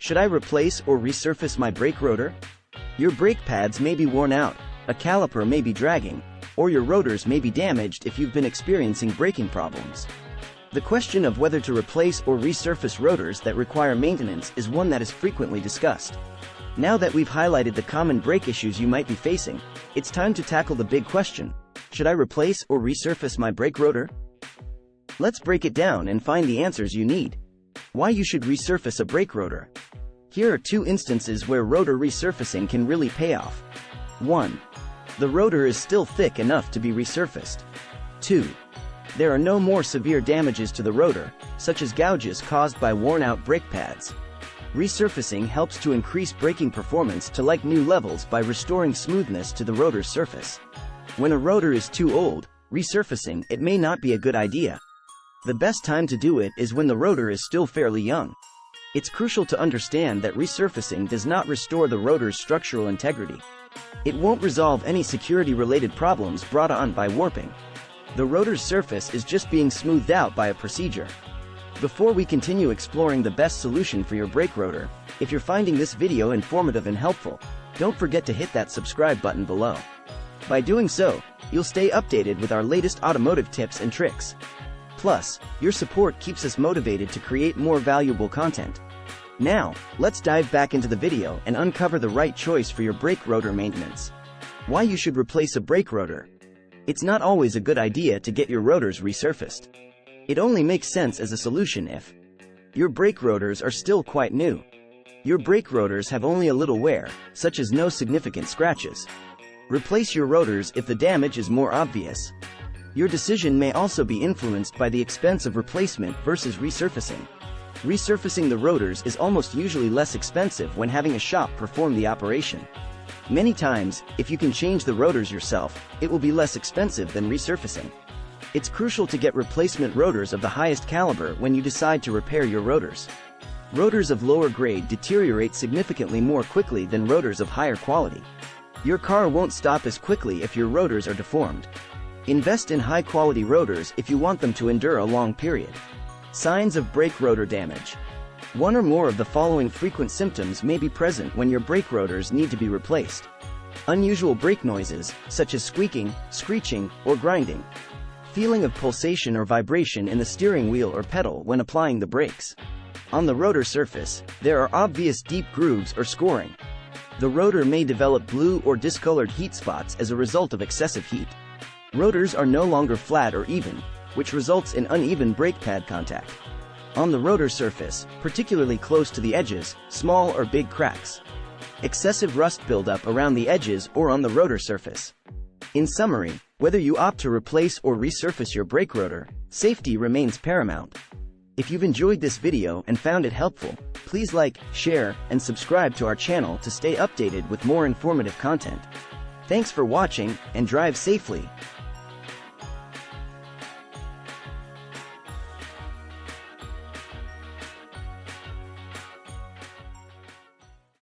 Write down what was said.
Should I replace or resurface my brake rotor? Your brake pads may be worn out, a caliper may be dragging, or your rotors may be damaged if you've been experiencing braking problems. The question of whether to replace or resurface rotors that require maintenance is one that is frequently discussed. Now that we've highlighted the common brake issues you might be facing, it's time to tackle the big question: should I replace or resurface my brake rotor? Let's break it down and find the answers you need. Why you should resurface a brake rotor. Here are two instances where rotor resurfacing can really pay off. 1. The rotor is still thick enough to be resurfaced. 2. There are no more severe damages to the rotor, such as gouges caused by worn-out brake pads. Resurfacing helps to increase braking performance to like new levels by restoring smoothness to the rotor's surface. When a rotor is too old, resurfacing it may not be a good idea. The best time to do it is when the rotor is still fairly young. It's crucial to understand that resurfacing does not restore the rotor's structural integrity. It won't resolve any security-related problems brought on by warping. The rotor's surface is just being smoothed out by a procedure. Before we continue exploring the best solution for your brake rotor, if you're finding this video informative and helpful, don't forget to hit that subscribe button below. By doing so, you'll stay updated with our latest automotive tips and tricks. Plus, your support keeps us motivated to create more valuable content. Now, let's dive back into the video and uncover the right choice for your brake rotor maintenance. Why you should replace a brake rotor. It's not always a good idea to get your rotors resurfaced. It only makes sense as a solution if your brake rotors are still quite new. Your brake rotors have only a little wear, such as no significant scratches. Replace your rotors if the damage is more obvious. Your decision may also be influenced by the expense of replacement versus resurfacing. Resurfacing the rotors is almost usually less expensive when having a shop perform the operation. Many times, if you can change the rotors yourself, it will be less expensive than resurfacing. It's crucial to get replacement rotors of the highest caliber when you decide to repair your rotors. Rotors of lower grade deteriorate significantly more quickly than rotors of higher quality. Your car won't stop as quickly if your rotors are deformed. Invest in high-quality rotors if you want them to endure a long period. Signs of brake rotor damage. One or more of the following frequent symptoms may be present when your brake rotors need to be replaced. Unusual brake noises, such as squeaking, screeching, or grinding. Feeling of pulsation or vibration in the steering wheel or pedal when applying the brakes. On the rotor surface, there are obvious deep grooves or scoring. The rotor may develop blue or discolored heat spots as a result of excessive heat. Rotors are no longer flat or even, which results in uneven brake pad contact. On the rotor surface, particularly close to the edges, small or big cracks. Excessive rust buildup around the edges or on the rotor surface. In summary, whether you opt to replace or resurface your brake rotor, safety remains paramount. If you've enjoyed this video and found it helpful, please like, share, and subscribe to our channel to stay updated with more informative content. Thanks for watching, and drive safely.